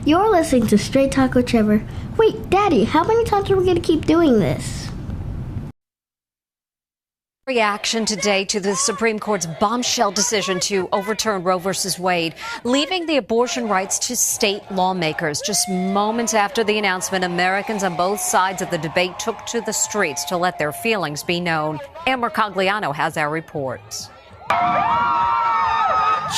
You're listening to Straight Talk with Trevor. Wait, Daddy, how many times are we going to keep doing this? Reaction today to the Supreme Court's bombshell decision to overturn Roe v. Wade, leaving the abortion rights to state lawmakers. Just moments after the announcement, Americans on both sides of the debate took to the streets to let their feelings be known. Amber Cogliano has our reports.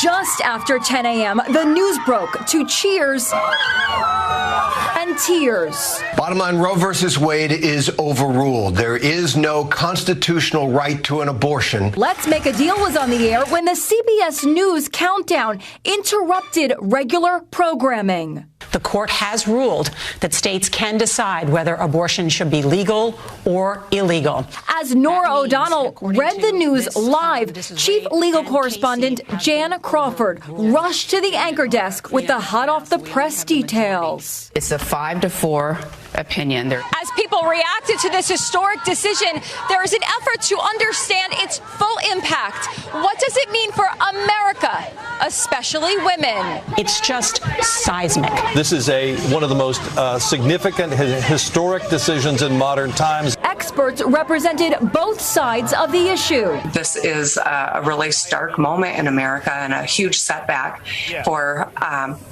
Just after 10 a.m., the news broke to cheers and tears. Bottom line, Roe versus Wade is overruled. There is no constitutional right to an abortion. Let's Make a Deal was on the air when the CBS News countdown interrupted regular programming. The court has ruled that states can decide whether abortion should be legal or illegal. As Nora O'Donnell read the news live, Chief Legal Correspondent Jan Crawford rushed to the anchor desk with the hot-off-the-press details. It's a 5-4 opinion. As people reacted to this historic decision, there is an effort to understand its full impact. What does it mean for America, especially women? It's just seismic. This is one of the most significant, historic decisions in modern times. Experts represented both sides of the issue. This is a really stark moment in America and a huge setback for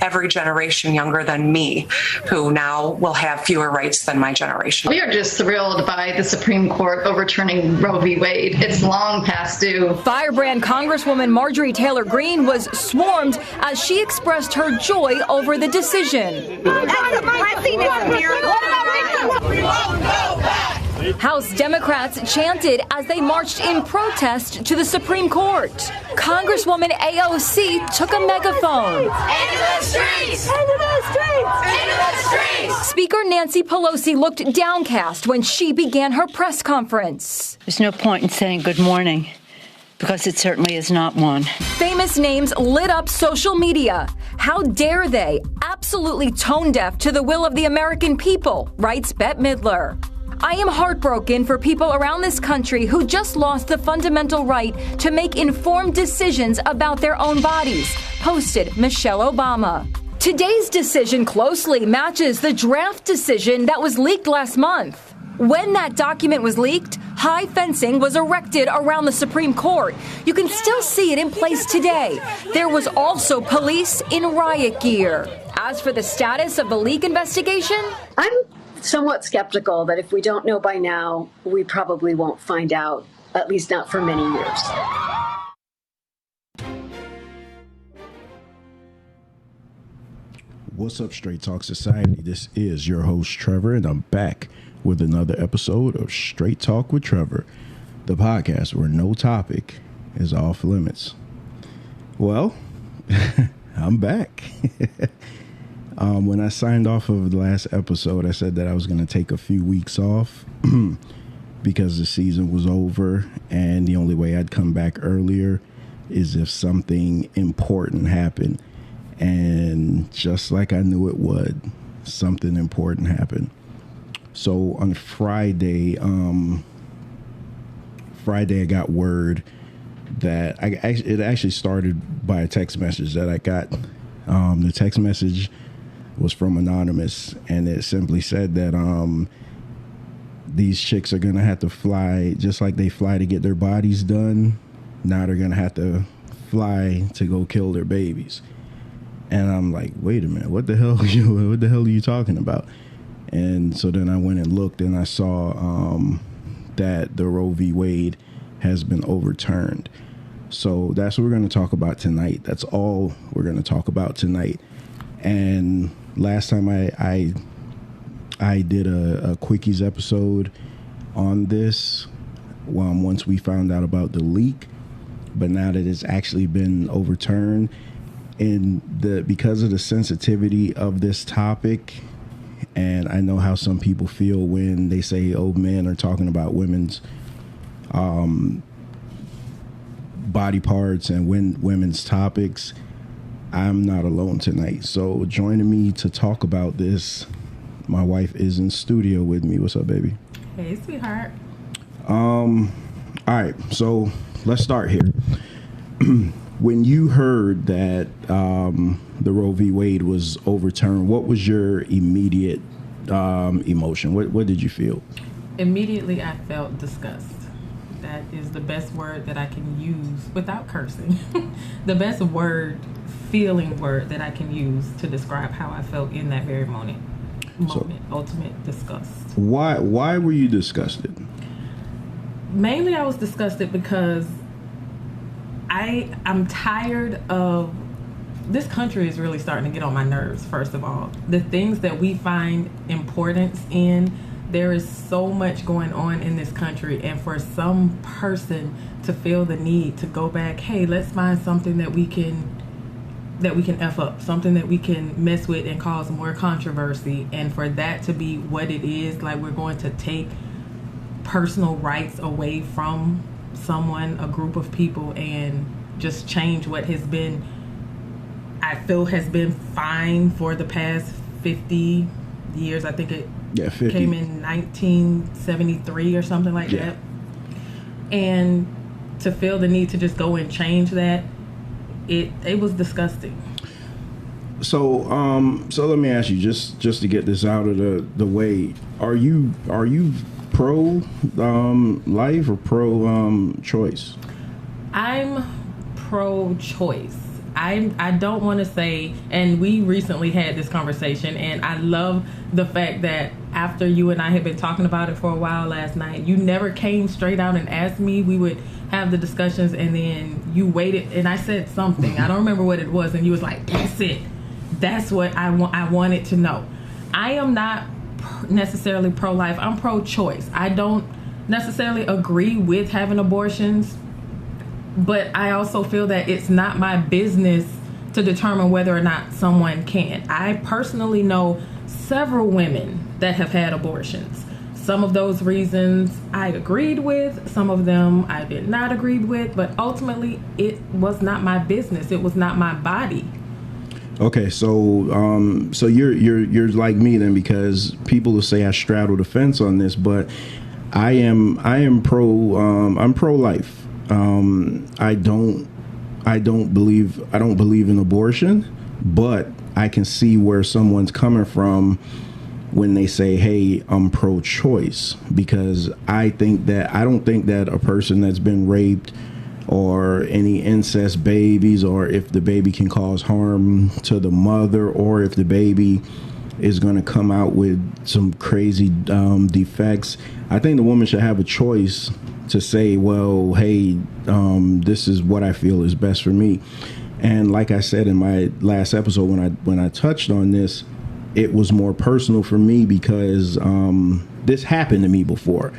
every generation younger than me, who now will have fewer rights than my generation. We are just thrilled by the Supreme Court overturning Roe v. Wade. It's long past due. Firebrand Congresswoman Marjorie Taylor Greene was swarmed as she expressed her joy over the decision. House Democrats chanted as they marched in protest to the Supreme Court. Congresswoman AOC took a megaphone. Into the streets! Into the streets! Into the streets! Speaker Nancy Pelosi looked downcast when she began her press conference. There's no point in saying good morning, because it certainly is not one. Famous names lit up social media. How dare they? Absolutely tone deaf to the will of the American people, writes Bette Midler. I am heartbroken for people around this country who just lost the fundamental right to make informed decisions about their own bodies, posted Michelle Obama. Today's decision closely matches the draft decision that was leaked last month. When that document was leaked, high fencing was erected around the Supreme Court. You can still see it in place today. There was also police in riot gear. As for the status of the leak investigation, I'm somewhat skeptical that if we don't know by now, we probably won't find out, at least not for many years. What's up, Straight Talk Society? This is your host, Trevor, and I'm back with another episode of Straight Talk with Trevor, the podcast where no topic is off limits. Well, I'm back. When I signed off of the last episode, I said that I was going to take a few weeks off because the season was over, and the only way I'd come back earlier is if something important happened. And just like I knew it would, something important happened. So on Friday, I got word that it actually started by a text message that I got. The text message was from Anonymous, and it simply said that these chicks are going to have to fly just like they fly to get their bodies done. Now they're going to have to fly to go kill their babies. And I'm like, wait a minute, what the hell are you talking about? And so then I went and looked, and I saw that the Roe v. Wade has been overturned. So that's what we're going to talk about tonight. That's all we're going to talk about tonight. And last time I did a Quickies episode on this once we found out about the leak. But now that it's actually been overturned, and because of the sensitivity of this topic, and I know how some people feel when they say old men are talking about women's body parts and women's topics, I'm not alone tonight. So joining me to talk about this, my wife is in studio with me. What's up, baby? Hey, sweetheart. All right, so let's start here. when you heard that the Roe v. Wade was overturned, what was your immediate emotion? What did you feel? Immediately, I felt disgust. That is the best word that I can use without cursing. The best feeling word that I can use to describe how I felt in that very moment. Ultimate disgust. Why were you disgusted? Mainly, I was disgusted because I'm tired of this country is really starting to get on my nerves. First of all, the things that we find importance in, there is so much going on in this country, and for some person to feel the need to go back, hey, let's find something that we can F up, something that we can mess with and cause more controversy, and for that to be what it is, like we're going to take personal rights away from someone, a group of people, and just change what has been, I feel, has been fine for the past 50 years. I think it came in 1973 or something like that. And to feel the need to just go and change that, it was disgusting. So let me ask you, just to get this out of the way, are you pro life or pro choice? I'm pro choice. I don't want to say, and we recently had this conversation, and I love the fact that after you and I had been talking about it for a while last night, you never came straight out and asked me. We would have the discussions, and then you waited, and I said something. I don't remember what it was, and you was like, that's it. That's what I wanted to know. I am not necessarily pro-life. I'm pro-choice. I don't necessarily agree with having abortions, but I also feel that it's not my business to determine whether or not someone can. I personally know several women that have had abortions. Some of those reasons I agreed with, some of them I did not agree with, but ultimately it was not my business. It was not my body. Okay, so you're like me then, because people will say I straddle the fence on this, but I am I'm pro-life. I don't believe in abortion, but I can see where someone's coming from when they say, hey, I'm pro-choice, because I don't think that a person that's been raped or any incest babies, or if the baby can cause harm to the mother, or if the baby is going to come out with some crazy defects, I think the woman should have a choice to say, well, hey, this is what I feel is best for me. And like I said in my last episode, when I touched on this, it was more personal for me because this happened to me before,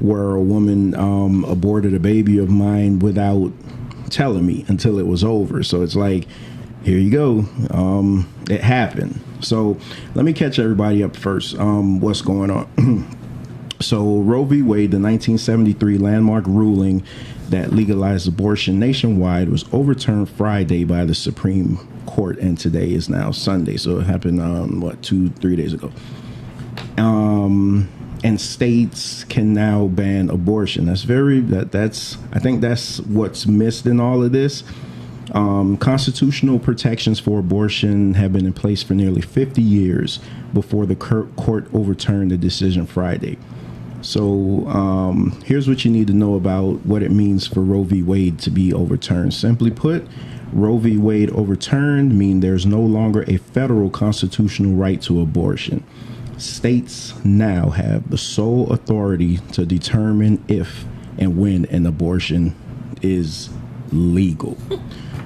where a woman aborted a baby of mine without telling me until it was over. So it's like, here you go. It happened. So let me catch everybody up first. What's going on? So Roe v. Wade, the 1973 landmark ruling that legalized abortion nationwide, was overturned Friday by the Supreme Court, and today is now Sunday. So it happened 2-3 days ago. And states can now ban abortion. I think that's what's missed in all of this. Constitutional protections for abortion have been in place for nearly 50 years before the court overturned the decision Friday. So here's what you need to know about what it means for Roe v. Wade to be overturned. Simply put, Roe v. Wade overturned mean there's no longer a federal constitutional right to abortion. States now have the sole authority to determine if and when an abortion is legal.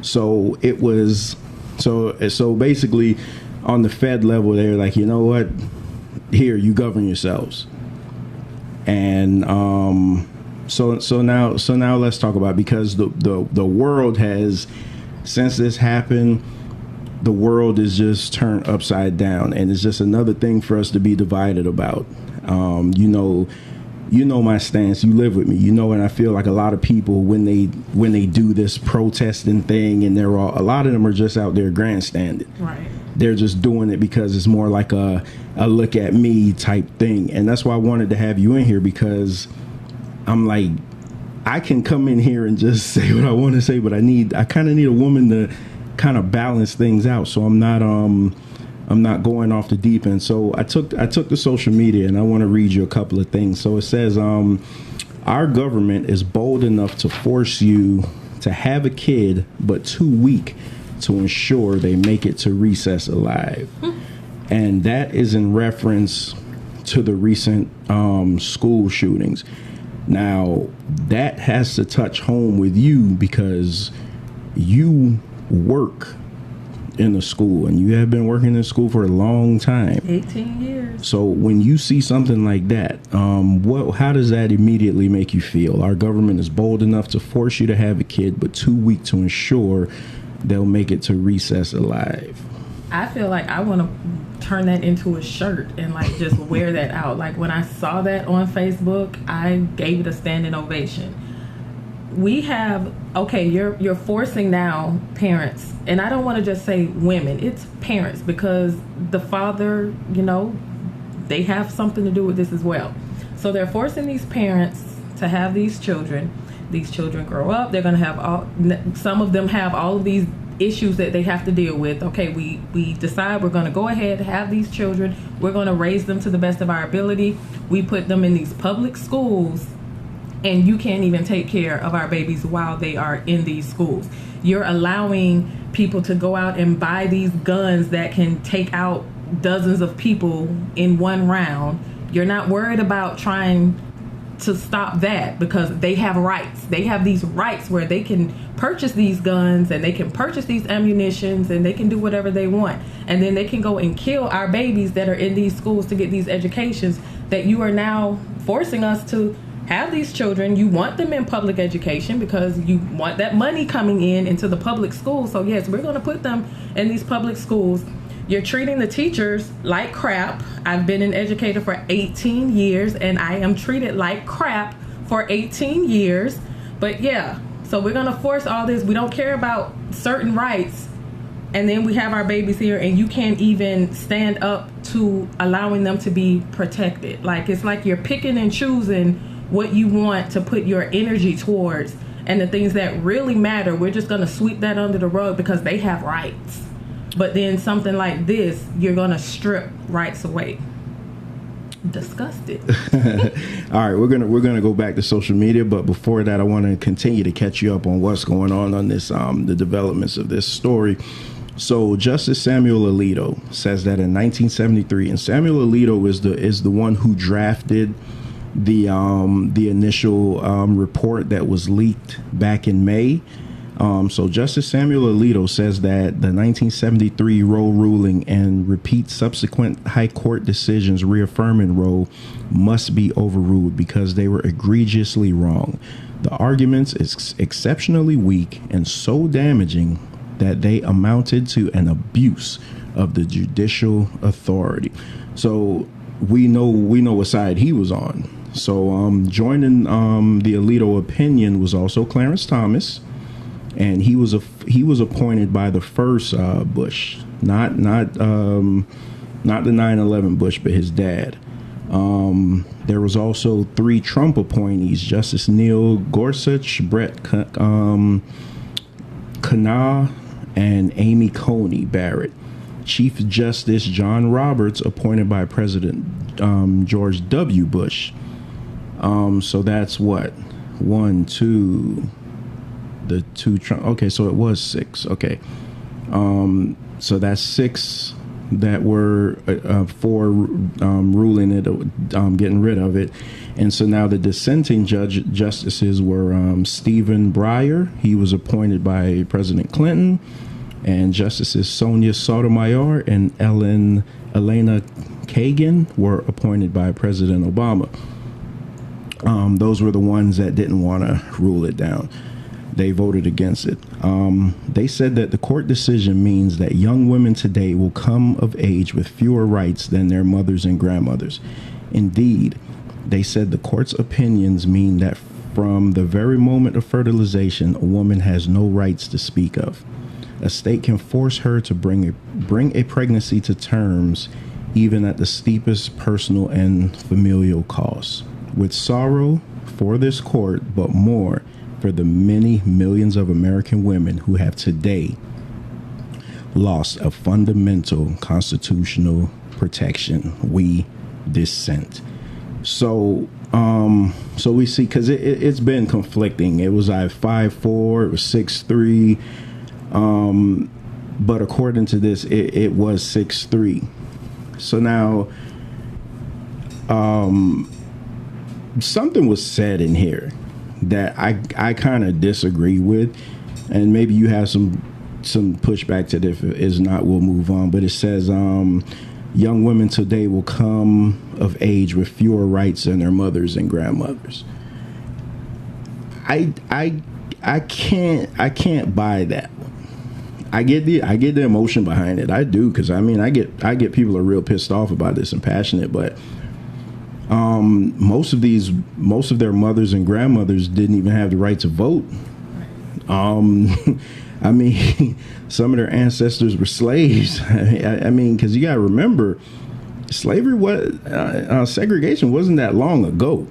So it was so basically on the Fed level, they're like, you know what? Here, you govern yourselves. And so now let's talk about it, because the world has, since this happened, the world is just turned upside down, and it's just another thing for us to be divided about. You know my stance. You live with me. You know, and I feel like a lot of people when they do this protesting thing, and a lot of them are just out there grandstanding. Right. They're just doing it because it's more like a look at me type thing, and that's why I wanted to have you in here, because I'm like, I can come in here and just say what I want to say, but I kind of need a woman to kind of balance things out. So I'm not going off the deep end. So I took the social media, and I want to read you a couple of things. So it says, our government is bold enough to force you to have a kid, but too weak to ensure they make it to recess alive. And that is in reference to the recent school shootings. Now, that has to touch home with you because you work in the school, and you have been working in school for a long time. 18 years. So when you see something like that, how does that immediately make you feel? Our government is bold enough to force you to have a kid, but too weak to ensure they'll make it to recess alive. I feel like I want to turn that into a shirt and like just wear that out. Like when I saw that on Facebook, I gave it a standing ovation. We have, okay, you're forcing now parents, and I don't want to just say women, it's parents, because the father, they have something to do with this as well. So they're forcing these parents to have these children. These children grow up, they're going to have some of them have all of these issues that they have to deal with. Okay, we decide we're going to go ahead, have these children, we're going to raise them to the best of our ability. We put them in these public schools, and you can't even take care of our babies while they are in these schools. You're allowing people to go out and buy these guns that can take out dozens of people in one round. You're not worried about trying to stop that because they have rights. They have these rights where they can purchase these guns and they can purchase these ammunitions and they can do whatever they want. And then they can go and kill our babies that are in these schools to get these educations that you are now forcing us to have these children. You want them in public education because you want that money coming into the public schools. So yes, we're going to put them in these public schools. You're treating the teachers like crap. I've been an educator for 18 years and I am treated like crap for 18 years. But yeah, so we're going to force all this. We don't care about certain rights. And then we have our babies here and you can't even stand up to allowing them to be protected. Like it's like you're picking and choosing what you want to put your energy towards, and the things that really matter, we're just going to sweep that under the rug because they have rights. But then something like this, you're going to strip rights away. Disgusted. All right, we're gonna go back to social media, but before that, I want to continue to catch you up on what's going on this the developments of this story. So Justice Samuel Alito says that in 1973, and Samuel Alito is the one who drafted the initial report that was leaked back in May. So Justice Samuel Alito says that the 1973 Rowe ruling and repeat subsequent high court decisions reaffirming Rowe must be overruled because they were egregiously wrong. The arguments is exceptionally weak and so damaging that they amounted to an abuse of the judicial authority. So we know what side he was on. So joining the Alito opinion was also Clarence Thomas, and he was appointed by the first Bush, not the 9/11 Bush, but his dad. There was also 3 Trump appointees: Justice Neil Gorsuch, Brett Kavanaugh, and Amy Coney Barrett. Chief Justice John Roberts, appointed by President George W. Bush. So that's what? 1, 2, the 2 Trump. Okay, so it was 6. Okay. So that's 6 that were for ruling it, getting rid of it. And so now the dissenting justices were Stephen Breyer. He was appointed by President Clinton. And Justices Sonia Sotomayor and Elena Kagan were appointed by President Obama. Those were the ones that didn't want to rule it down. They voted against it. They said that the court decision means that young women today will come of age with fewer rights than their mothers and grandmothers. Indeed, they said the court's opinions mean that from the very moment of fertilization, a woman has no rights to speak of. A state can force her to bring a pregnancy to terms, even at the steepest personal and familial costs. With sorrow, for this court, but more for the many millions of American women who have today lost a fundamental constitutional protection. We dissent. So we see, because it's been conflicting. It was 5-4, it was 6-3, but according to this, it was 6-3. So now, something was said in here that I kind of disagree with, and maybe you have some pushback to this. If it's not, we'll move on. But it says, young women today will come of age with fewer rights than their mothers and grandmothers. I can't buy that one. I get the emotion behind it. I do, because I get people are real pissed off about this and passionate, but most of their mothers and grandmothers didn't even have the right to vote. Some of their ancestors were slaves. Because you got to remember, slavery segregation wasn't that long ago.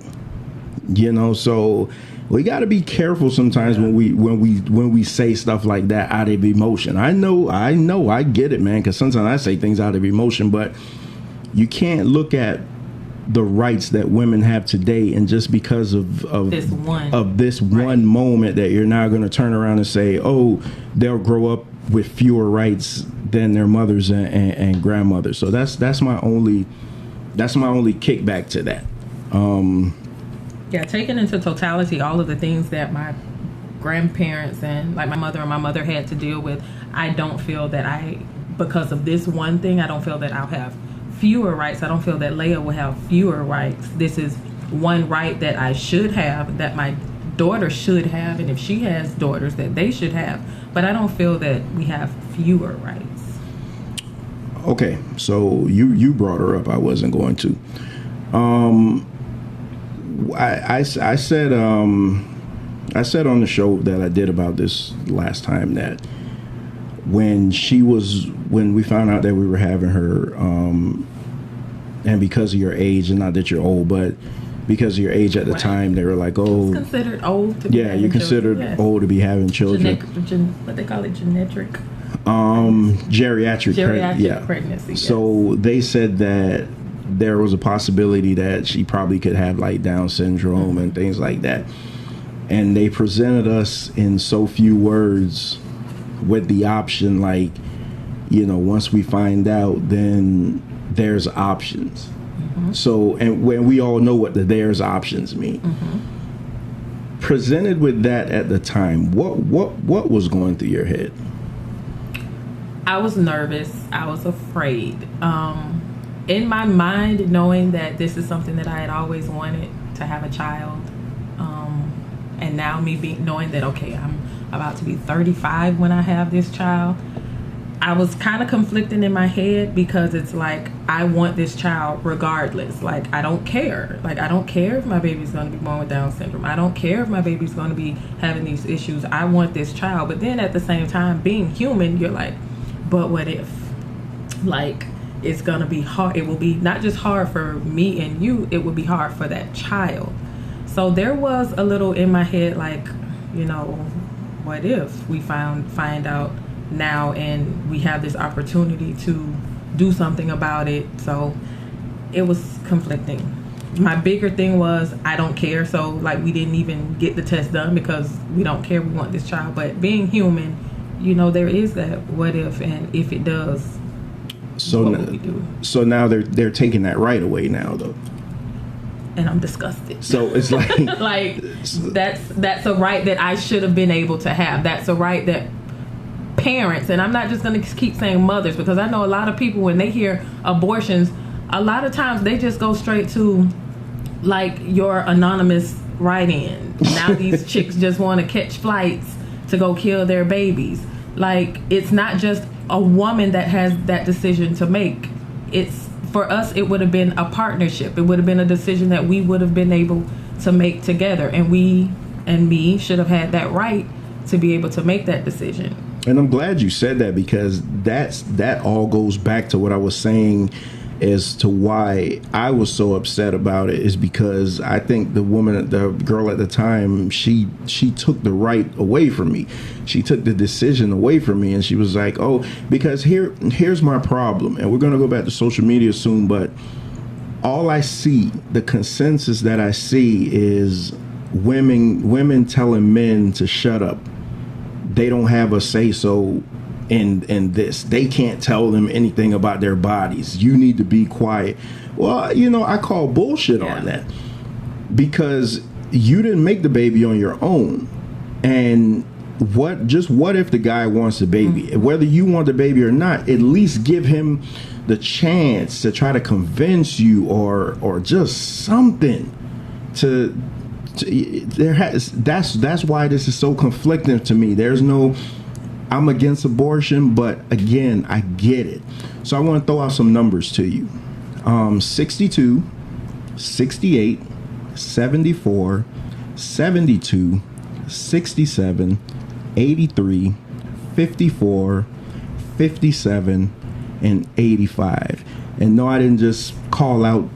So we got to be careful sometimes when we say stuff like that out of emotion. I know, I get it, man. Because sometimes I say things out of emotion, but you can't look at the rights that women have today, and just because of this one moment, that you're now going to turn around and say, oh, they'll grow up with fewer rights than their mothers and grandmothers. So that's my only kickback to that. Taking into totality all of the things that my grandparents and like my mother had to deal with, I don't feel that because of this one thing, I don't feel that I'll have fewer rights. I don't feel that Leia will have fewer rights. This is one right that I should have, that my daughter should have, and if she has daughters, that they should have. But I don't feel that we have fewer rights. Okay, so you brought her up. I wasn't going to. I said on the show that I did about this last time that when we found out that we were having her, and because of your age, and not that you're old, but because of your age at the time, they were like, oh, it's considered old to be having you're considered children. old to be having children. What they call it, geriatric pregnancy. Yes. So they said that there was a possibility that she probably could have like Down syndrome and things like that. And they presented us in so few words with the option, like, once we find out, then there's options. Mm-hmm. So, and when we all know what the there's options mean. Mm-hmm. Presented with that at the time, what was going through your head? I was nervous. I was afraid. In my mind, knowing that this is something that I had always wanted, to have a child, and now knowing that, okay, I'm about to be 35 when I have this child, I was kind of conflicting in my head, because it's like, I want this child regardless. Like, I don't care. Like, I don't care if my baby's going to be born with Down syndrome. I don't care if my baby's going to be having these issues. I want this child. But then at the same time, being human, you're like, but what if? Like, it's going to be hard. It will be not just hard for me and you, it will be hard for that child. So there was a little in my head, like, what if we find out now and we have this opportunity to do something about it? So it was conflicting. My bigger thing was, I don't care. So like, we didn't even get the test done because we don't care. We want this child. But being human, there is that what if, and if it does, what would we do? So now they're taking that right away now, though. And I'm disgusted. So it's like like that's a right that I should have been able to have. That's a right that parents, and I'm not just going to keep saying mothers, because I know a lot of people, when they hear abortions, a lot of times they just go straight to like your anonymous write-in. Now these chicks just want to catch flights to go kill their babies. Like, it's not just a woman that has that decision to make. It's, for us, it would have been a partnership. It would have been a decision that we would have been able to make together, and we and me should have had that right to be able to make that decision. And I'm glad you said that, because that all goes back to what I was saying as to why I was so upset about it is because I think the girl at the time, she took the right away from me. She took the decision away from me, and she was like, oh, because here's my problem, and we're going to go back to social media soon, but all I see, the consensus that I see is women telling men to shut up. They don't have a say-so in this. They can't tell them anything about their bodies. You need to be quiet. Well, you know, I call bullshit on that, because you didn't make the baby on your own. And what if the guy wants the baby? Whether you want the baby or not, at least give him the chance to try to convince you or just something that's why this is so conflicting to me. There's no, I'm against abortion, but again, I get it. So I want to throw out some numbers to you. 62, 68, 74, 72, 67, 83, 54, 57, and 85. And no, I didn't just call out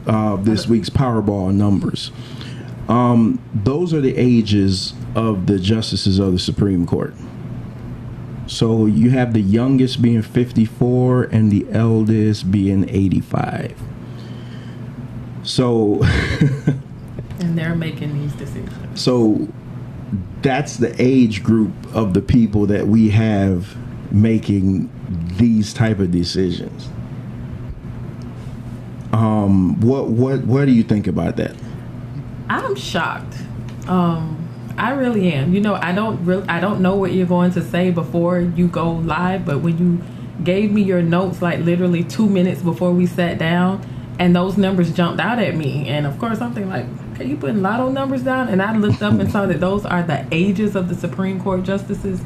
this week's Powerball numbers. Those are the ages of the justices of the Supreme Court. So you have the youngest being 54 and the eldest being 85. So and they're making these decisions. So that's the age group of the people that we have making these type of decisions. What do you think about that? I'm shocked. I really am. You know, I don't know what you're going to say before you go live, but when you gave me your notes, like literally 2 minutes before we sat down, and those numbers jumped out at me, and of course I'm thinking like, okay, you putting lotto numbers down? And I looked up and saw that those are the ages of the Supreme Court justices.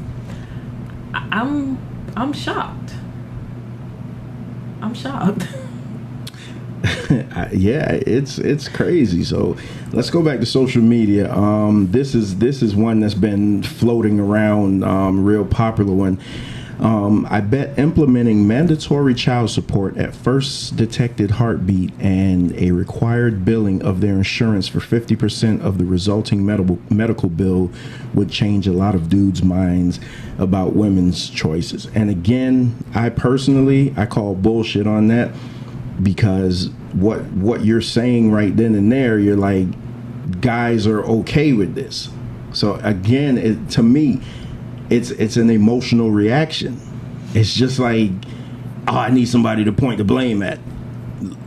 I'm shocked. I'm shocked. Yeah, it's crazy. So let's go back to social media. This is one that's been floating around, real popular one. I bet implementing mandatory child support at first detected heartbeat and a required billing of their insurance for 50% of the resulting medical bill would change a lot of dudes' minds about women's choices. And again, I call bullshit on that, because what you're saying right then and there, you're like, guys are okay with this. So again, to me, it's an emotional reaction. It's just like, oh, I need somebody to point the blame at.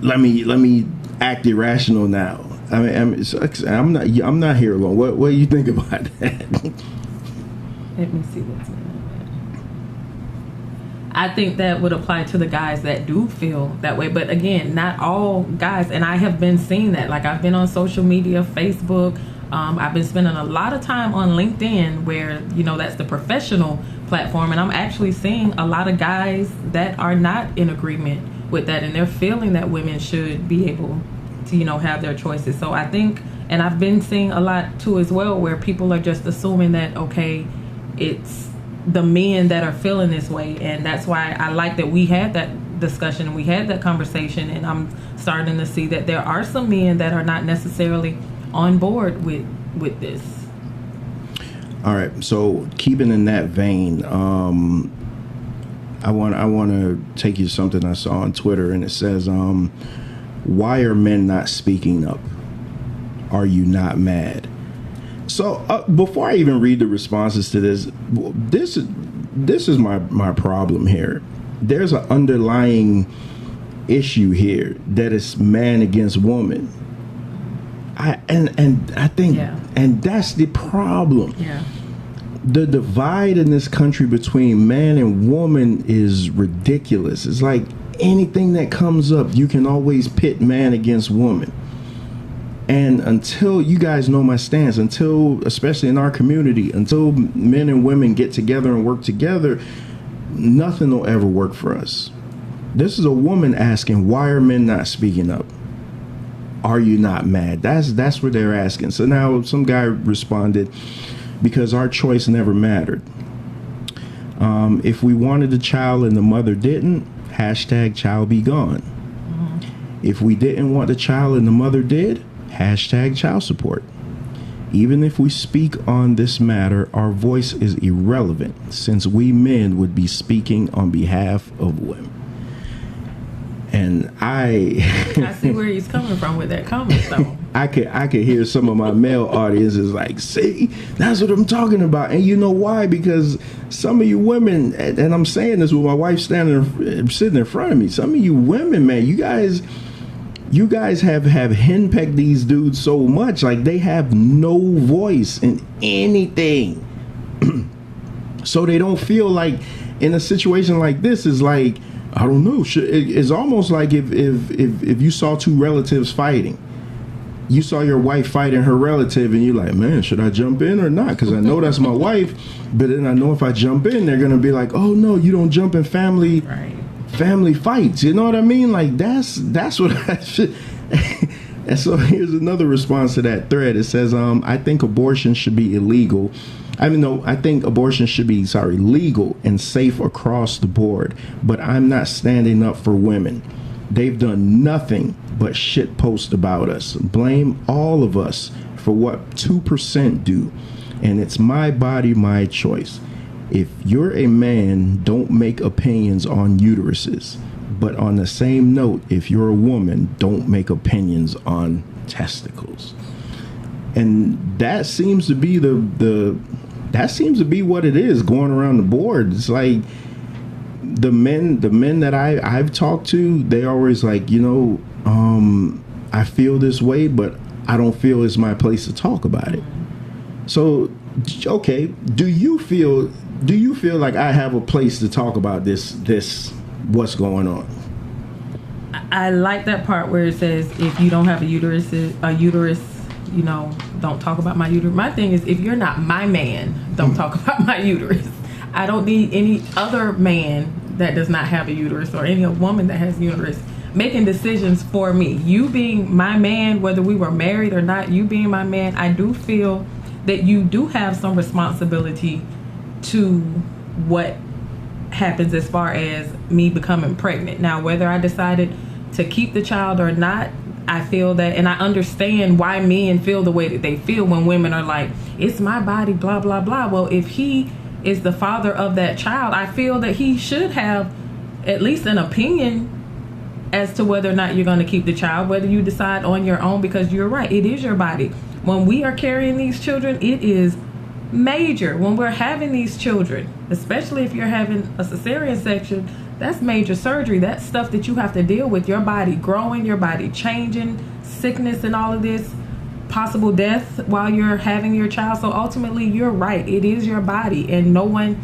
Let me act irrational now. I mean, I'm not here alone. What do you think about that? Let me see what's in it. I think that would apply to the guys that do feel that way. But again, not all guys. And I have been seeing that. Like, I've been on social media, Facebook. I've been spending a lot of time on LinkedIn, where, you know, that's the professional platform. And I'm actually seeing a lot of guys that are not in agreement with that. And they're feeling that women should be able to, you know, have their choices. So I think, and I've been seeing a lot too as well, where people are just assuming that, okay, it's the men that are feeling this way. And that's why I like that we had that discussion and we had that conversation. And I'm starting to see that there are some men that are not necessarily on board with this. All right, so keeping in that vein, I want to take you to something I saw on Twitter, and it says, why are men not speaking up? Are you not mad? So before I even read the responses to this is my problem here. There's an underlying issue here that is man against woman. I think, and that's the problem. Yeah. The divide in this country between man and woman is ridiculous. It's like anything that comes up, you can always pit man against woman. And until you guys know my stance, especially in our community, until men and women get together and work together, nothing will ever work for us. This is a woman asking, why are men not speaking up? Are you not mad? That's what they're asking. So now some guy responded, because our choice never mattered. If we wanted a child and the mother didn't, # child be gone. If we didn't want the child and the mother did, hashtag child support. Even if we speak on this matter, our voice is irrelevant since we men would be speaking on behalf of women. And I see where he's coming from with that comment, though. I could hear some of my male audiences like, see, that's what I'm talking about. And you know why? Because some of you women, and I'm saying this with my wife sitting in front of me, some of you women, man, you guys have henpecked these dudes so much, like they have no voice in anything. So they don't feel like in a situation like this is like, I don't know. It's almost like if you saw two relatives fighting, you saw your wife fighting her relative, and you're like, man, should I jump in or not? Because I know that's my wife, but then I know if I jump in, they're gonna be like, oh no, you don't jump in family fights. You know what I mean? Like that's what I should. And so here's another response to that thread. It says, I think abortion should be illegal. I think abortion should be, legal and safe across the board. But I'm not standing up for women. They've done nothing but shit post about us. Blame all of us for what 2% do. And it's my body, my choice. If you're a man, don't make opinions on uteruses. But on the same note, if you're a woman, don't make opinions on testicles. And that seems to be that seems to be what it is going around the board. It's like the men that I've talked to, they always like, I feel this way, but I don't feel it's my place to talk about it. So, okay, do you feel like I have a place to talk about this what's going on? I like that part where it says if you don't have a uterus, don't talk about my uterus. My thing is, if you're not my man, don't talk about my uterus. I don't need any other man that does not have a uterus or any woman that has a uterus making decisions for me. You being my man, whether we were married or not, you being my man, I do feel that you do have some responsibility to what happens as far as me becoming pregnant. Now, whether I decided to keep the child or not, I feel that, and I understand why men feel the way that they feel when women are like, it's my body, blah, blah, blah. Well, if he is the father of that child, I feel that he should have at least an opinion as to whether or not you're going to keep the child, whether you decide on your own, because you're right, it is your body. When we are carrying these children, it is major. When we're having these children, especially if you're having a cesarean section, that's major surgery. That's stuff that you have to deal with. Your body growing, your body changing, sickness and all of this, possible death while you're having your child. So ultimately, you're right. It is your body, and no one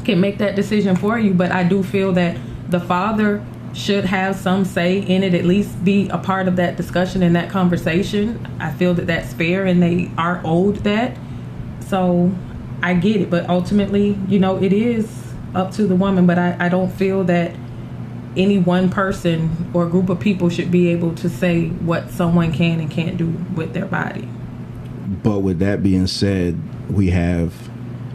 can make that decision for you. But I do feel that the father should have some say in it, at least be a part of that discussion and that conversation. I feel that that's fair, and they are owed that. So I get it, but ultimately, it is up to the woman. But I don't feel that any one person or group of people should be able to say what someone can and can't do with their body. But with that being said, we have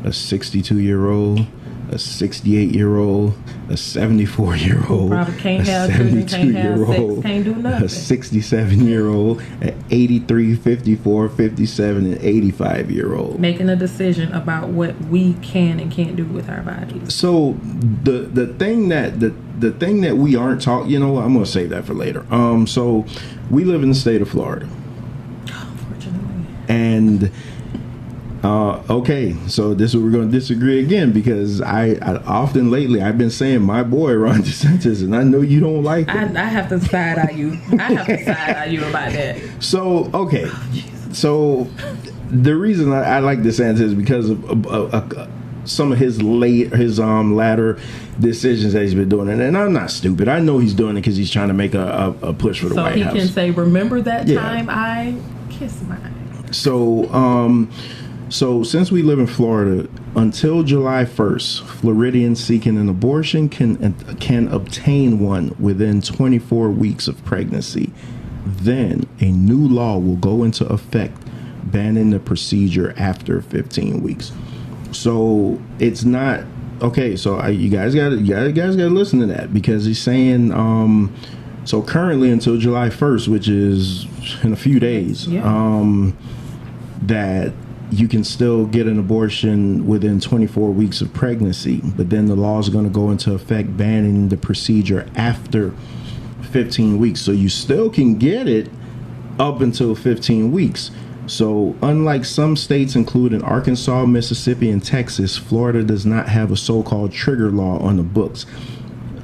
a 62-year-old, a 68-year-old, a 74-year-old, probably can't a have children, can't have 72-year-old, sex, can't do nothing. a 67-year-old, an 83, 54, 57, and 85-year-old. Making a decision about what we can and can't do with our bodies. So the thing that we aren't taught, I'm going to save that for later. So we live in the state of Florida. Unfortunately. And okay, so this is where we're going to disagree again, because I often lately I've been saying my boy Ron DeSantis, and I know you don't like it. I have to side eye you. I have to side eye you about that. So okay, so the reason I like DeSantis is because of some of his latter decisions that he's been doing, and I'm not stupid. I know he's doing it because he's trying to make a push for the White House. So he can say, "Remember that time I kissed mine." So since we live in Florida, until July 1st, Floridians seeking an abortion can obtain one within 24 weeks of pregnancy. Then a new law will go into effect banning the procedure after 15 weeks. So it's not okay. So you guys got to listen to that, because he's saying So currently until July 1st, which is in a few days, that you can still get an abortion within 24 weeks of pregnancy. But then the law is going to go into effect banning the procedure after 15 weeks. So you still can get it up until 15 weeks. So unlike some states, including Arkansas, Mississippi, and Texas, Florida does not have a so-called trigger law on the books.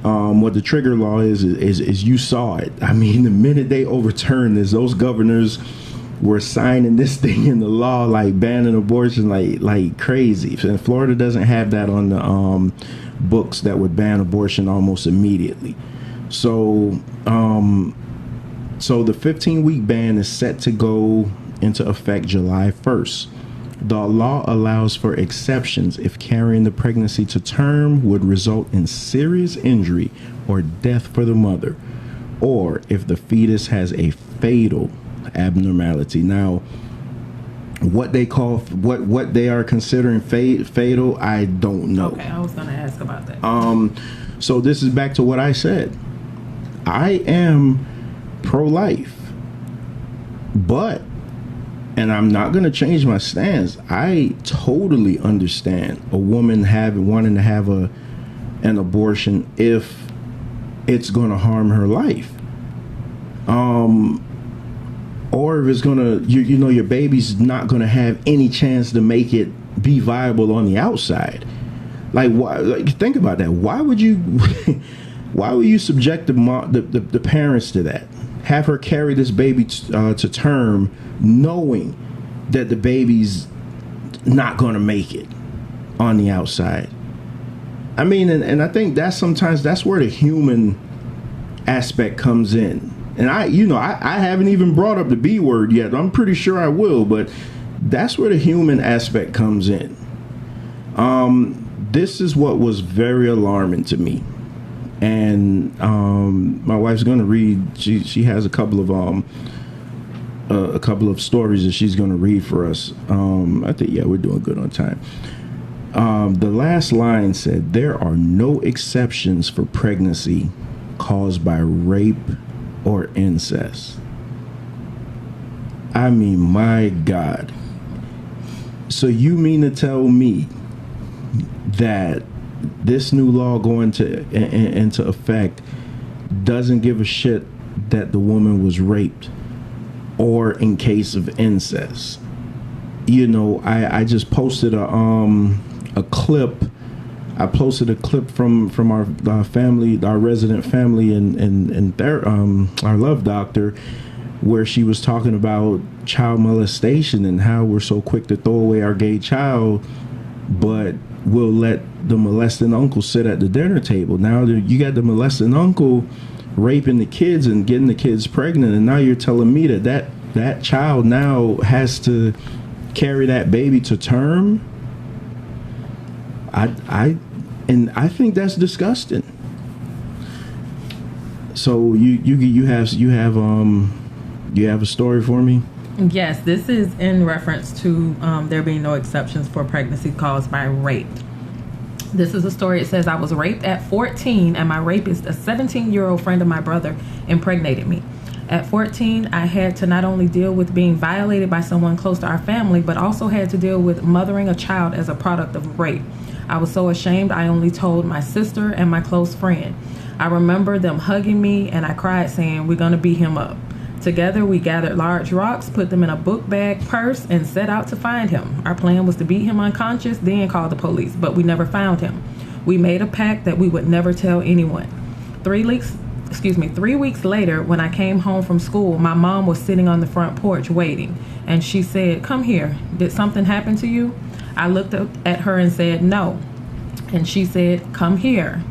What the trigger law is you saw it. I mean, the minute they overturned this, those governors were signing this thing in the law, like banning abortion like crazy. And Florida doesn't have that on the books that would ban abortion almost immediately. So the 15-week ban is set to go into effect July 1st. The law allows for exceptions if carrying the pregnancy to term would result in serious injury or death for the mother, or if the fetus has a fatal abnormality. Now, what they are considering fatal, I don't know. Okay, I was going to ask about that. So this is back to what I said. I am pro-life, but, and I'm not going to change my stance, I totally understand a woman wanting to have an abortion if it's going to harm her life. Or if it's gonna, your baby's not gonna have any chance to make it be viable on the outside. Like, why? Like, think about that. Why would you subject the parents to that? Have her carry this baby to term, knowing that the baby's not gonna make it on the outside. I mean, and I think that's where the human aspect comes in. And I haven't even brought up the B word yet. I'm pretty sure I will, but that's where the human aspect comes in. This is what was very alarming to me. And my wife's going to read, she has a couple of stories that she's going to read for us. I think, we're doing good on time. The last line said, "There are no exceptions for pregnancy caused by rape or incest." I mean, my God. So you mean to tell me that this new law going into effect doesn't give a shit that the woman was raped or in case of incest? I just posted a clip. I posted a clip from our family, our resident family, and their our love doctor, where she was talking about child molestation and how we're so quick to throw away our gay child, but we'll let the molesting uncle sit at the dinner table. Now you got the molesting uncle raping the kids and getting the kids pregnant, and now you're telling me that child now has to carry that baby to term. I think that's disgusting. So you have a story for me? Yes, this is in reference to there being no exceptions for pregnancy caused by rape. This is a story. It says, "I was raped at 14, and my rapist, a 17-year-old friend of my brother, impregnated me. At 14, I had to not only deal with being violated by someone close to our family, but also had to deal with mothering a child as a product of rape. I was so ashamed, I only told my sister and my close friend. I remember them hugging me, and I cried saying, 'We're going to beat him up.' Together, we gathered large rocks, put them in a book bag purse, and set out to find him. Our plan was to beat him unconscious, then call the police, but we never found him. We made a pact that we would never tell anyone. 3 weeks later, when I came home from school, my mom was sitting on the front porch waiting, and she said, 'Come here. Did something happen to you?' I looked up at her and said, 'No.' And she said, 'Come here.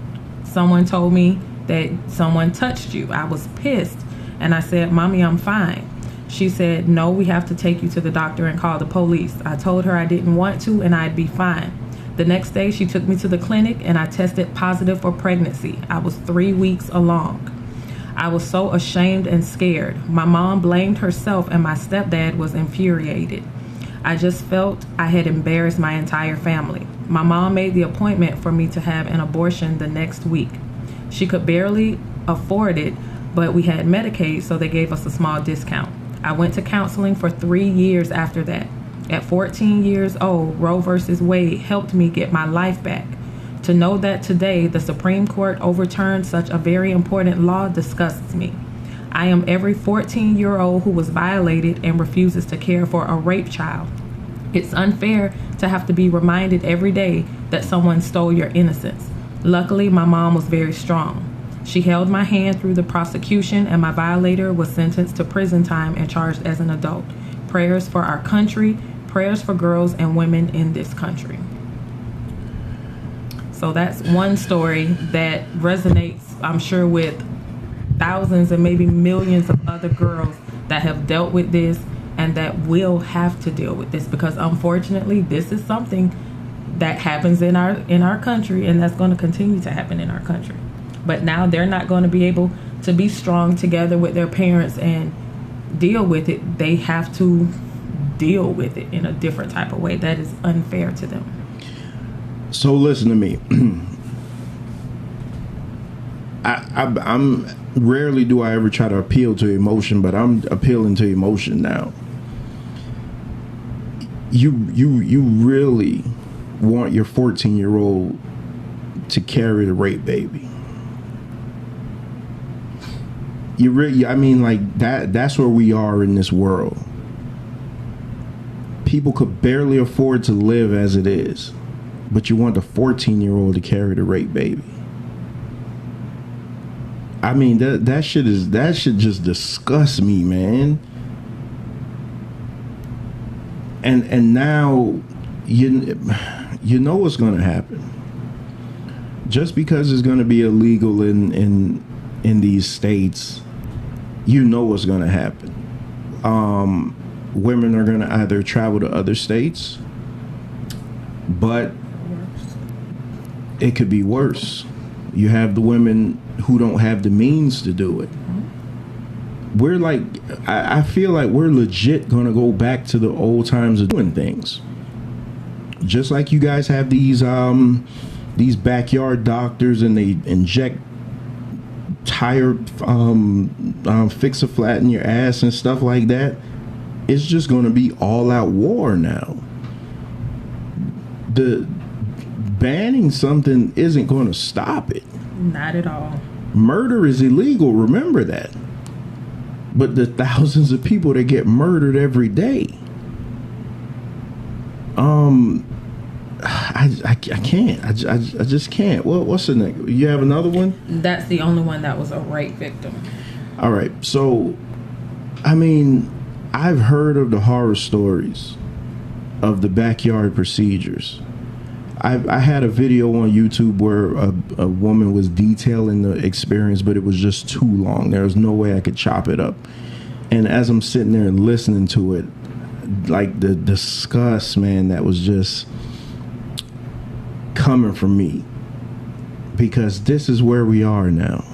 Someone told me that someone touched you.' I was pissed, and I said, 'Mommy, I'm fine.' She said, 'No, we have to take you to the doctor and call the police.' I told her I didn't want to and I'd be fine. The next day, she took me to the clinic, and I tested positive for pregnancy. I was 3 weeks along. I was so ashamed and scared. My mom blamed herself, and my stepdad was infuriated. I just felt I had embarrassed my entire family. My mom made the appointment for me to have an abortion the next week. She could barely afford it, but we had Medicaid, so they gave us a small discount. I went to counseling for 3 years after that. At 14 years old, Roe versus Wade helped me get my life back. To know that today the Supreme Court overturned such a very important law disgusts me. I am every 14-year-old who was violated and refuses to care for a rape child. It's unfair to have to be reminded every day that someone stole your innocence. Luckily, my mom was very strong. She held my hand through the prosecution, and my violator was sentenced to prison time and charged as an adult. Prayers for our country, prayers for girls and women in this country. So that's one story that resonates, I'm sure, with thousands and maybe millions of other girls that have dealt with this and that will have to deal with this, because unfortunately this is something that happens in our country, and that's going to continue to happen in our country. But now they're not going to be able to be strong together with their parents and deal with it. They have to deal with it in a different type of way that is unfair to them. So listen to me. I'm rarely do I ever try to appeal to emotion, but I'm appealing to emotion now. You really want your 14-year-old to carry the rape baby. You really, I mean, like that's where we are in this world. People could barely afford to live as it is, but you want the 14-year-old to carry the rape baby. I mean, that shit just disgust me, man. And now you know what's going to happen. Just because it's going to be illegal in these states, you know what's going to happen. Women are going to either travel to other states, but it could be worse. You have the women who don't have the means to do it. We're like, I feel like we're legit going to go back to the old times of doing things. Just like you guys have these backyard doctors, and they inject tire fix-a-flat in your ass and stuff like that. It's just going to be all-out war now. The banning something isn't going to stop it. Not at all. Murder is illegal, remember that. But the thousands of people that get murdered every day, I can't. I just can't. What's the next? You have another one? That's the only one that was a rape victim. All right. So, I mean, I've heard of the horror stories of the backyard procedures. I had a video on YouTube where a woman was detailing the experience, but it was just too long. There was no way I could chop it up. And as I'm sitting there and listening to it, like the disgust, man, that was just coming from me. Because this is where we are now.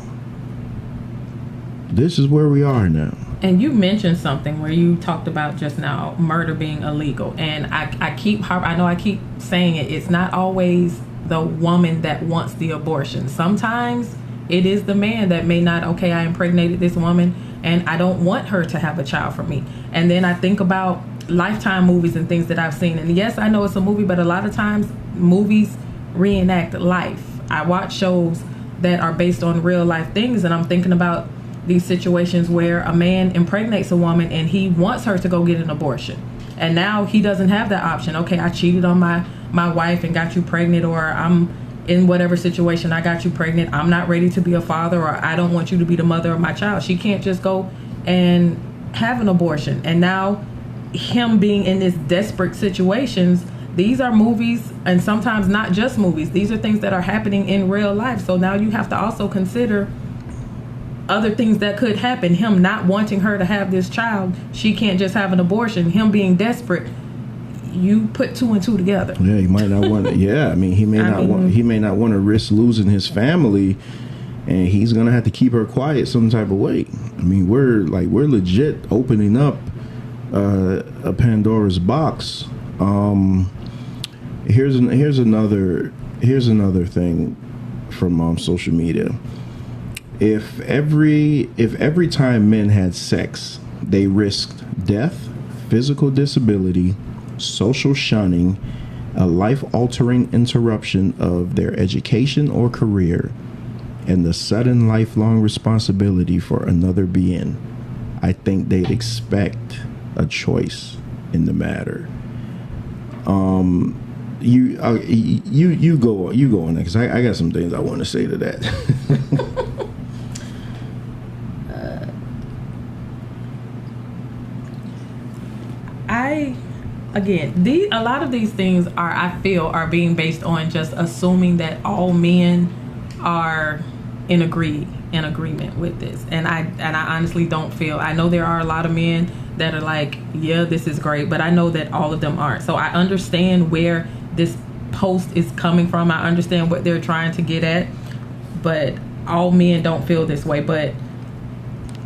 This is where we are now. And you mentioned something where you talked about just now murder being illegal, and I keep saying it. It's not always the woman that wants the abortion. Sometimes it is the man that may not. Okay, I impregnated this woman, and I don't want her to have a child from me. And then I think about Lifetime movies and things that I've seen. And yes, I know it's a movie, but a lot of times movies reenact life. I watch shows that are based on real life things, and I'm thinking about these situations where a man impregnates a woman and he wants her to go get an abortion, and now he doesn't have that option. Okay, I cheated on my wife and got you pregnant, or I'm in whatever situation, I got you pregnant, I'm not ready to be a father, or I don't want you to be the mother of my child. She can't just go and have an abortion. And now him being in this desperate situations, these are movies, and sometimes not just movies, these are things that are happening in real life. So now you have to also consider other things that could happen. Him not wanting her to have this child, she can't just have an abortion, him being desperate. You put two and two together. Yeah, he might not want to. Yeah, I mean, he may not want to risk losing his family, and he's gonna have to keep her quiet some type of way. I mean, we're legit opening up a Pandora's box. Here's another thing from social media. If every time men had sex, they risked death, physical disability, social shunning, a life-altering interruption of their education or career, and the sudden lifelong responsibility for another being, I think they'd expect a choice in the matter. You go on next. I got some things I want to say to that. A lot of these things I feel are being based on just assuming that all men are in agreement with this, and I honestly don't feel. I know there are a lot of men that are like, yeah, this is great, but I know that all of them aren't. So I understand where this post is coming from. I understand what they're trying to get at, but all men don't feel this way. But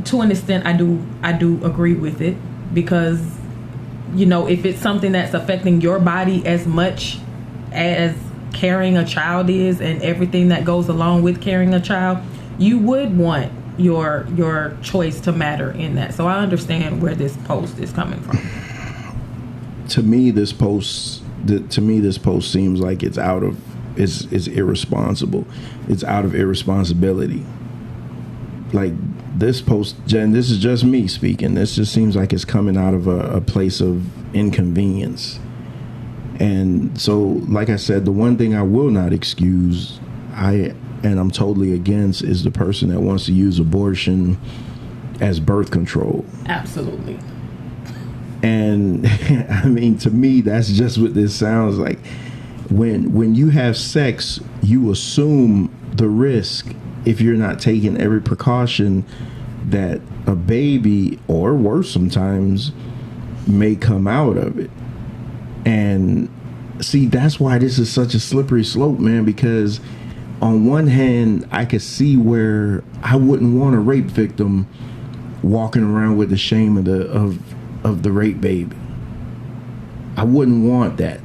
to an extent, I do agree with it, because if it's something that's affecting your body as much as carrying a child is, and everything that goes along with carrying a child, you would want your choice to matter in that. So I understand where this post is coming from. To me, this post seems like it's irresponsible. It's out of irresponsibility. Like, this post, Jen, this is just me speaking. This just seems like it's coming out of a place of inconvenience. And so, like I said, the one thing I will not excuse, and I'm totally against, is the person that wants to use abortion as birth control. Absolutely. And I mean, to me, that's just what this sounds like. When you have sex, you assume the risk, if you're not taking every precaution, that a baby, or worse sometimes, may come out of it. And see, that's why this is such a slippery slope, man, because on one hand, I could see where I wouldn't want a rape victim walking around with the shame of the rape baby. I wouldn't want that.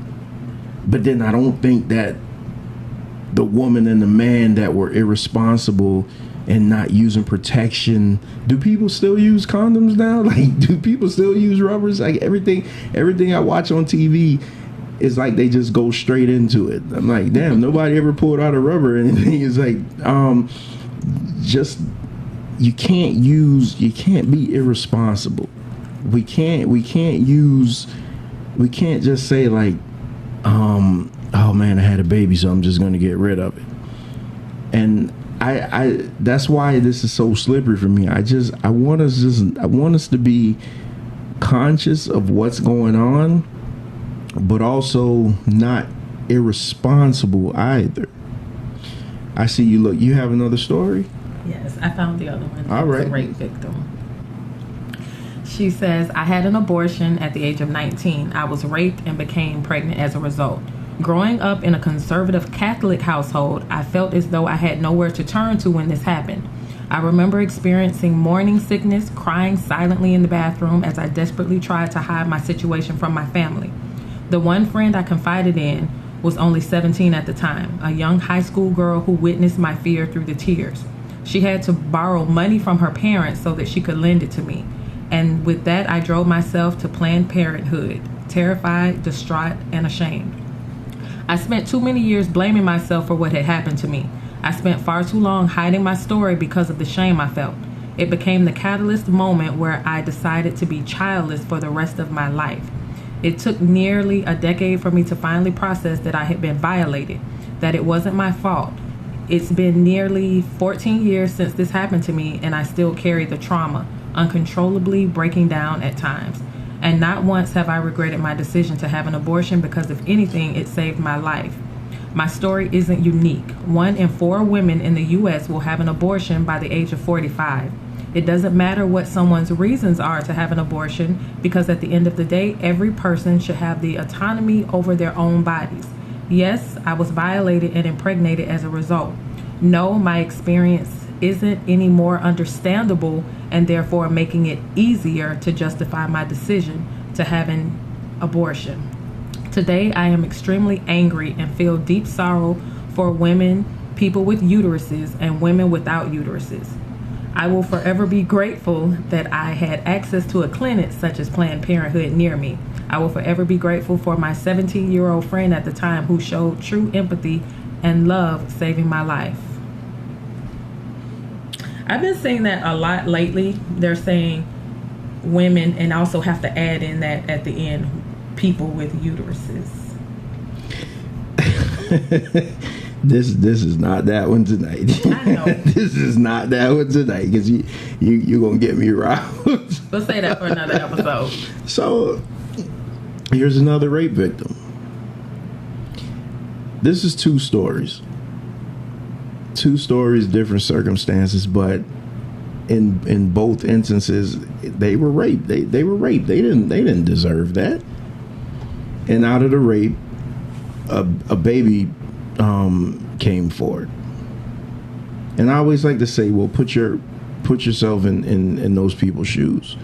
But then I don't think that the woman and the man that were irresponsible and not using protection. Do people still use condoms now? Like, do people still use rubbers? Like, everything I watch on TV is like they just go straight into it. I'm like, damn, nobody ever pulled out a rubber or anything. It's like, just, you can't be irresponsible. We can't just say like, oh man, I had a baby, so I'm just going to get rid of it. And I that's why this is so slippery for me. I want us to be conscious of what's going on, but also not irresponsible either. I see you. Look, you have another story? Yes, I found the other one. All right. A rape victim. She says, I had an abortion at the age of 19. I was raped and became pregnant as a result. Growing up in a conservative Catholic household, I felt as though I had nowhere to turn to when this happened. I remember experiencing morning sickness, crying silently in the bathroom as I desperately tried to hide my situation from my family. The one friend I confided in was only 17 at the time, a young high school girl who witnessed my fear through the tears. She had to borrow money from her parents so that she could lend it to me. And with that, I drove myself to Planned Parenthood, terrified, distraught, and ashamed. I spent too many years blaming myself for what had happened to me. I spent far too long hiding my story because of the shame I felt. It became the catalyst moment where I decided to be childless for the rest of my life. It took nearly a decade for me to finally process that I had been violated, that it wasn't my fault. It's been nearly 14 years since this happened to me, and I still carry the trauma, uncontrollably breaking down at times. And not once have I regretted my decision to have an abortion, because if anything, it saved my life. My story isn't unique. 1 in 4 women in the U.S. will have an abortion by the age of 45. It doesn't matter what someone's reasons are to have an abortion, because at the end of the day, every person should have the autonomy over their own bodies. Yes, I was violated and impregnated as a result. No, my experience isn't any more understandable, and therefore making it easier to justify my decision to have an abortion. Today, I am extremely angry and feel deep sorrow for women people with uteruses, and women without uteruses. I will forever be grateful that I had access to a clinic such as Planned Parenthood near me. I will forever be grateful for my 17-year-old friend at the time who showed true empathy and love, saving my life. I've been seeing that a lot lately. They're saying women, and also have to add in that at the end, people with uteruses. This is not that one tonight. I know. This is not that one tonight, because you're going to get me riled. We'll say that for another episode. So, here's another rape victim. This is two stories. Two stories, different circumstances, but in both instances, they were raped. They were raped. They didn't deserve that. And out of the rape, a baby came forward. And I always like to say, well, put yourself in those people's shoes.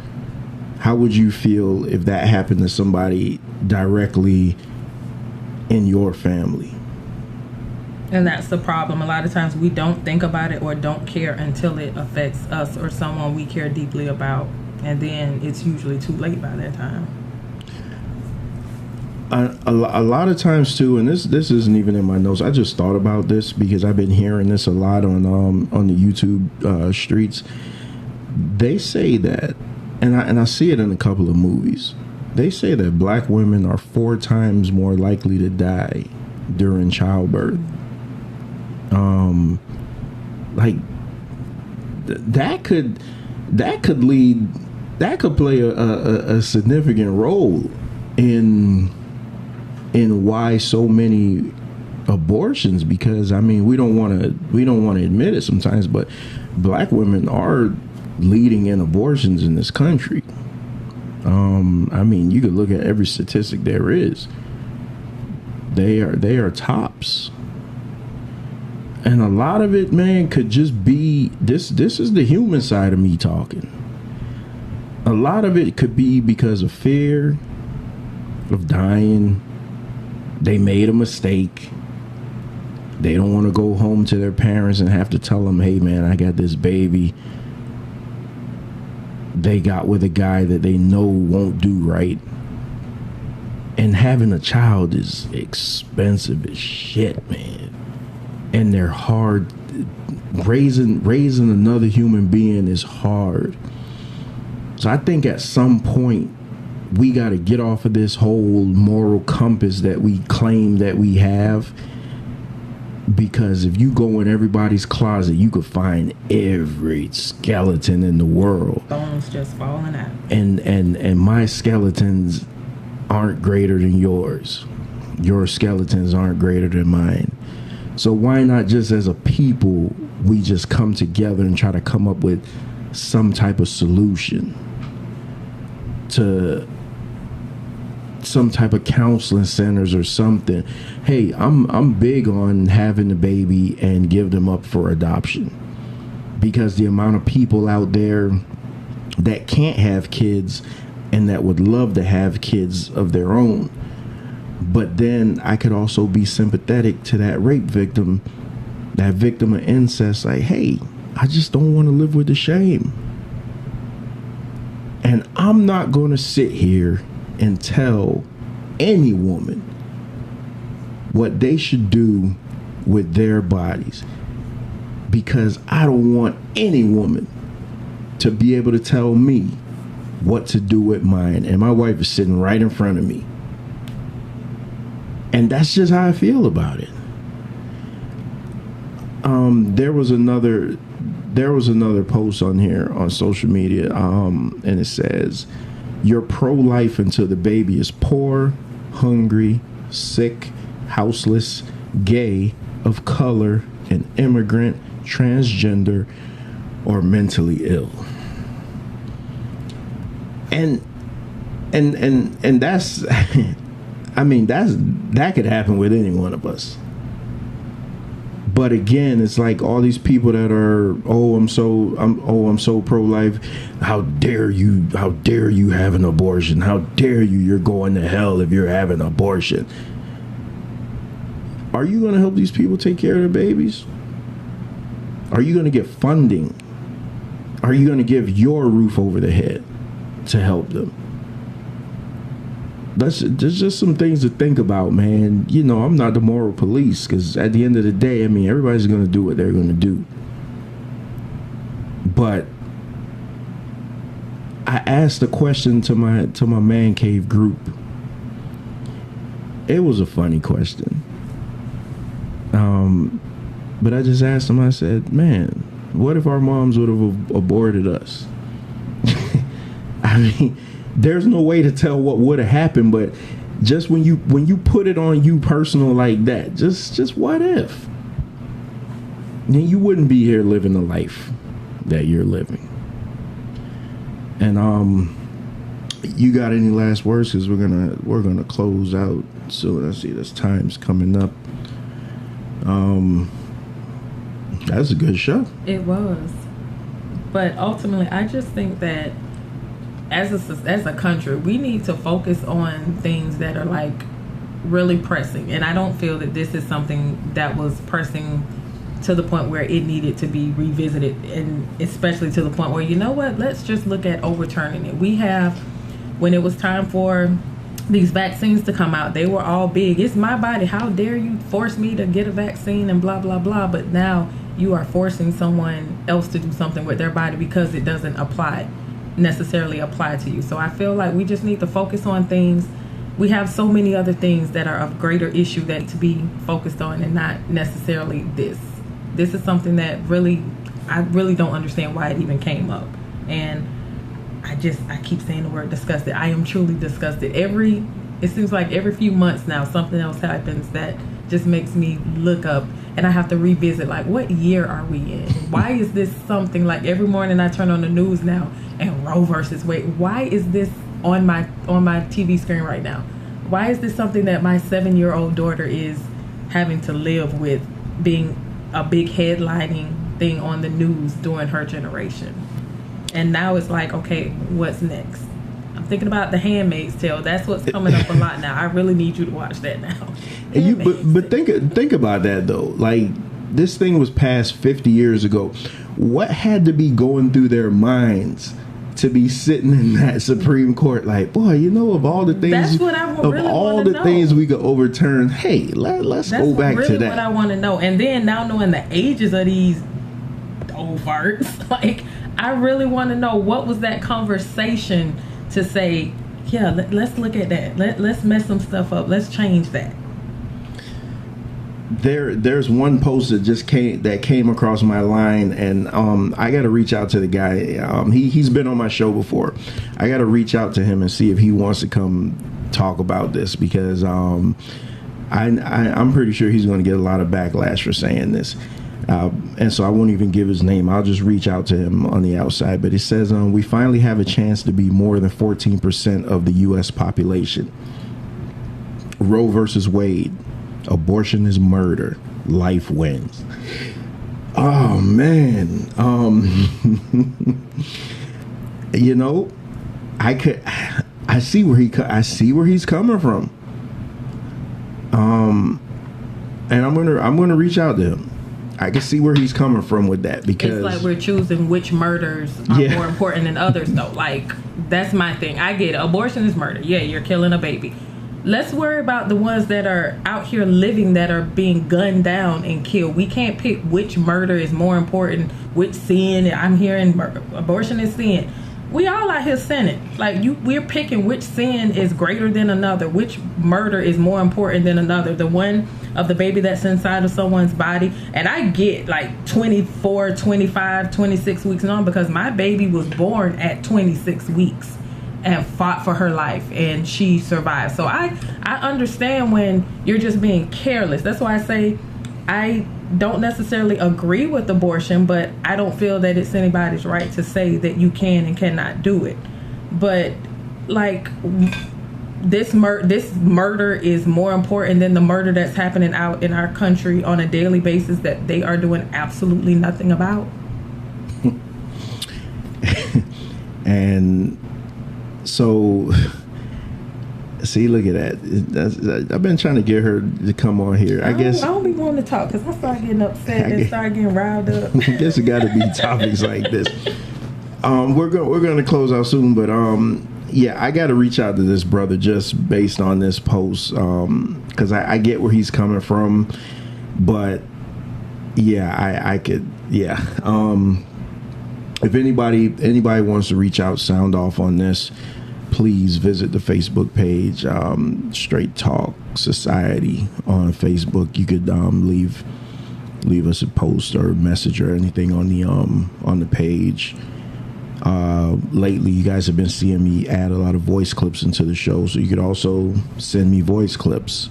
How would you feel if that happened to somebody directly in your family? And that's the problem. A lot of times we don't think about it or don't care until it affects us or someone we care deeply about. And then it's usually too late by that time. A lot of times too, and this isn't even in my notes. I just thought about this because I've been hearing this a lot on the YouTube streets. They say that, and I see it in a couple of movies. They say that black women are 4 times more likely to die during childbirth. That could play a significant role in why so many abortions, because I mean we don't want to admit it sometimes, but black women are leading in abortions in this country. I mean, you could look at every statistic there is. They are tops. And a lot of it, man, could just be this is the human side of me talking. A lot of it could be because of fear of dying. They made a mistake. They don't want to go home to their parents and have to tell them, hey, man, I got this baby. They got with a guy that they know won't do right. And having a child is expensive as shit, man. And they're hard. Raising another human being is hard. So I think at some point we got to get off of this whole moral compass that we claim that we have. Because if you go in everybody's closet, you could find every skeleton in the world. Bones just falling out. And my skeletons aren't greater than yours. Your skeletons aren't greater than mine. So why not just as a people, we just come together and try to come up with some type of solution to some type of counseling centers or something. Hey, I'm big on having a baby and give them up for adoption, because the amount of people out there that can't have kids and that would love to have kids of their own. But then I could also be sympathetic to that rape victim, that victim of incest. Like, hey, I just don't want to live with the shame. And I'm not going to sit here and tell any woman what they should do with their bodies, because I don't want any woman to be able to tell me what to do with mine. And my wife is sitting right in front of me. And that's just how I feel about it. There was another post on here on social media, and it says, "You're pro-life until the baby is poor, hungry, sick, houseless, gay, of color, an immigrant, transgender, or mentally ill." And that's I mean, that could happen with any one of us. But again, it's like all these people that are, I'm so pro-life. How dare you have an abortion? How dare you're going to hell if you're having an abortion. Are you going to help these people take care of their babies? Are you going to get funding? Are you going to give your roof over the head to help them? There's just some things to think about, man. You know, I'm not the moral police, because at the end of the day, I mean, everybody's going to do what they're going to do. But I asked a question to my man cave group. It was a funny question. But I just asked them, I said, man, what if our moms would have aborted us? I mean, there's no way to tell what would have happened, but just when you put it on you personal like that, just what if? Then you wouldn't be here living the life that you're living. And you got any last words? Because we're gonna close out soon. I see this time's coming up. That's a good show. It was, but ultimately, I just think that as a country, we need to focus on things that are like really pressing. And I don't feel that this is something that was pressing to the point where it needed to be revisited, and especially to the point where, you know what, let's just look at overturning it. We have, when it was time for these vaccines to come out, they were all big. It's my body. How dare you force me to get a vaccine and blah, blah, blah. But now you are forcing someone else to do something with their body because it doesn't necessarily apply to you. So I feel like we just need to focus on things. We have so many other things that are of greater issue that to be focused on, and not necessarily this. This is something that I really don't understand why it even came up. And I keep saying the word disgusted. I am truly disgusted. It seems like every few months now something else happens that just makes me look up, and I have to revisit, like, what year are we in? Why is this something, like, every morning I turn on the news now and Roe versus Wade? Why is this on my TV screen right now? Why is this something that my 7-year-old daughter is having to live with, being a big headlining thing on the news during her generation? And now it's like, okay, what's next? I'm thinking about The Handmaid's Tale. That's what's coming up a lot now. I really need you to watch that now. But think about that though. Like, this thing was passed 50 years ago. What had to be going through their minds to be sitting in that Supreme Court? Like, boy, you know, of all the things, that's what I really of all the know. Things we could overturn, hey, let's go back really to that. What I want to know. And then now knowing the ages of these old farts, like, I really want to know, what was that conversation to say, yeah, let's look at that. Let's mess some stuff up. Let's change that. There's one post that came across my line, and I got to reach out to the guy. He's been on my show before. I got to reach out to him and see if he wants to come talk about this, because I'm pretty sure he's going to get a lot of backlash for saying this. And so I won't even give his name. I'll just reach out to him on the outside. But it says, we finally have a chance to be more than 14% of the U.S. population. Roe versus Wade. Abortion is murder. Life wins. Oh, man. You know, I see where he's coming from. And I'm gonna reach out to him. I can see where he's coming from with that, because it's like we're choosing which murders are more important than others, though. Like, that's my thing. I get it. Abortion is murder. Yeah, you're killing a baby. Let's worry about the ones that are out here living, that are being gunned down and killed. We can't pick which murder is more important, which sin. I'm hearing abortion is sin. We all out here sinning. Like, we're picking which sin is greater than another, which murder is more important than another. The one of the baby that's inside of someone's body. And I get like 24, 25, 26 weeks and on, because my baby was born at 26 weeks and fought for her life, and she survived. So I understand when you're just being careless. That's why I say I don't necessarily agree with abortion, but I don't feel that it's anybody's right to say that you can and cannot do it. But like, this murder is more important than the murder that's happening out in our country on a daily basis that they are doing absolutely nothing about. And so See, look at that. I've been trying to get her to come on here. I guess I don't be wanting to talk because I start getting upset and start getting riled up. I guess it got to be topics like this. We're going to close out soon, but yeah, I got to reach out to this brother just based on this post because I get where he's coming from, but yeah, I could, yeah. If anybody wants to reach out, sound off on this, please visit the Facebook page, Straight Talk Society on Facebook. You could leave us a post or a message or anything on the page. Lately, you guys have been seeing me add a lot of voice clips into the show, so you could also send me voice clips.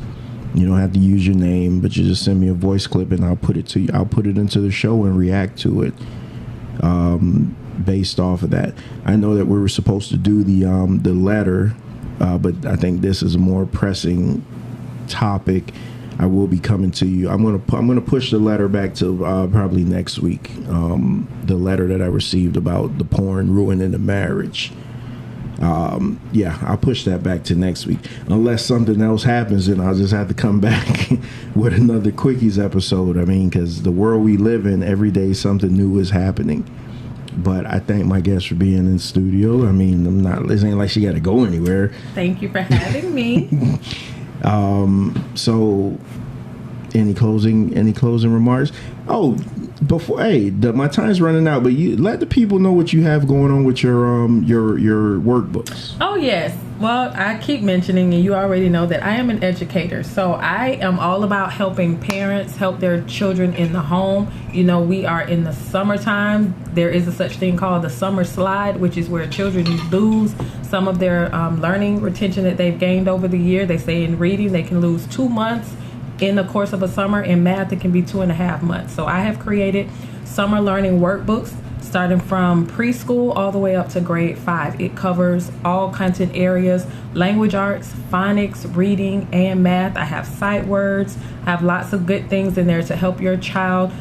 You don't have to use your name, but you just send me a voice clip and I'll put it into the show and react to it. Based off of that, I know that we were supposed to do the letter, but I think this is a more pressing topic. I will be coming to you. I'm gonna push the letter back to probably next week. The letter that I received about the porn ruining the marriage. Yeah, I'll push that back to next week. Unless something else happens, then I'll just have to come back with another Quickies episode. I mean, because the world we live in, every day something new is happening. But I thank my guest for being in the studio. I mean, it ain't like she got to go anywhere. Thank you for having me. So any closing remarks? Oh, my time's running out, but you let the people know what you have going on with your workbooks. Oh yes. Well, I keep mentioning, and you already know that I am an educator. So I am all about helping parents help their children in the home. You know, we are in the summertime. There is a such thing called the summer slide, which is where children lose some of their learning retention that they've gained over the year. They say in reading they can lose 2 months in the course of a summer. In math, it can be 2.5 months. So I have created summer learning workbooks starting from preschool all the way up to grade 5. It covers all content areas: language arts, phonics, reading, and math. I have sight words. I have lots of good things in there to help your child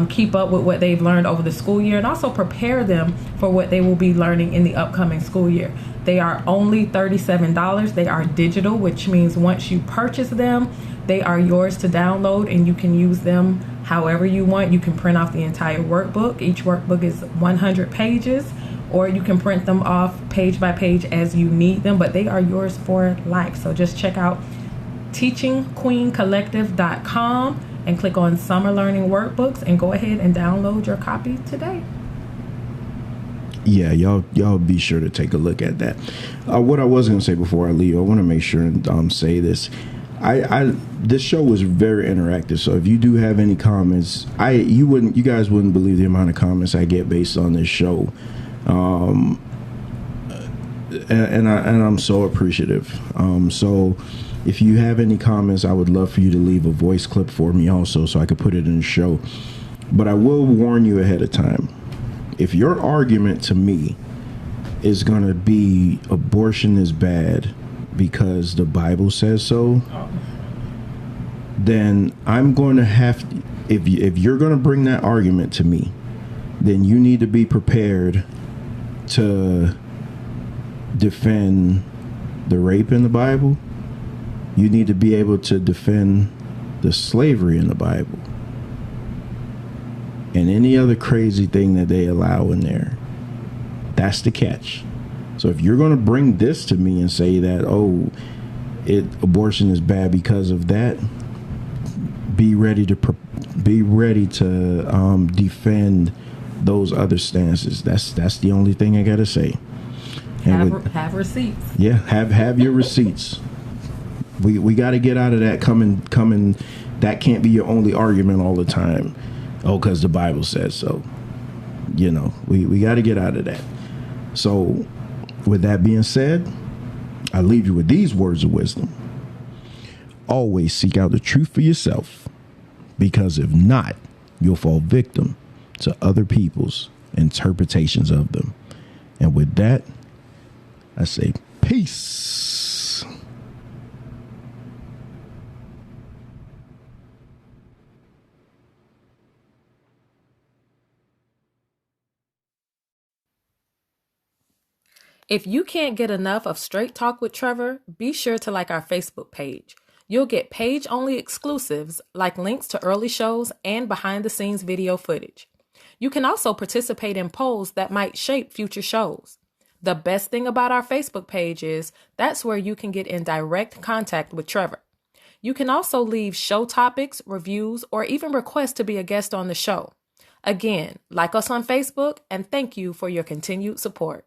keep up with what they've learned over the school year and also prepare them for what they will be learning in the upcoming school year. They are only $37. They are digital, which means once you purchase them, they are yours to download and you can use them however you want. You can print off the entire workbook. Each workbook is 100 pages, or you can print them off page by page as you need them, but they are yours for life. So just check out teachingqueencollective.com and click on Summer Learning Workbooks and go ahead and download your copy today. Yeah, y'all be sure to take a look at that. What I was going to say before I leave, I want to make sure and say this. This show was very interactive, so if you do have any comments, you guys wouldn't believe the amount of comments I get based on this show, and I'm so appreciative. So if you have any comments, I would love for you to leave a voice clip for me also, so I could put it in the show. But I will warn you ahead of time. If your argument to me is going to be abortion is bad because the Bible says so, then I'm going to have to, if you're going to bring that argument to me, then you need to be prepared to defend the rape in the Bible. You need to be able to defend the slavery in the Bible and any other crazy thing that they allow in there. That's the catch. So if you're going to bring this to me and say that, abortion is bad because of that, be ready to defend those other stances. That's the only thing I got to say. Have receipts. Yeah, have your receipts. We got to get out of that coming. That can't be your only argument all the time. Oh, because the Bible says so. You know, we got to get out of that. So, with that being said, I leave you with these words of wisdom. Always seek out the truth for yourself, because if not, you'll fall victim to other people's interpretations of them. And with that, I say peace. If you can't get enough of Straight Talk with Trevor, be sure to like our Facebook page. You'll get page-only exclusives like links to early shows and behind-the-scenes video footage. You can also participate in polls that might shape future shows. The best thing about our Facebook page is that's where you can get in direct contact with Trevor. You can also leave show topics, reviews, or even request to be a guest on the show. Again, like us on Facebook, and thank you for your continued support.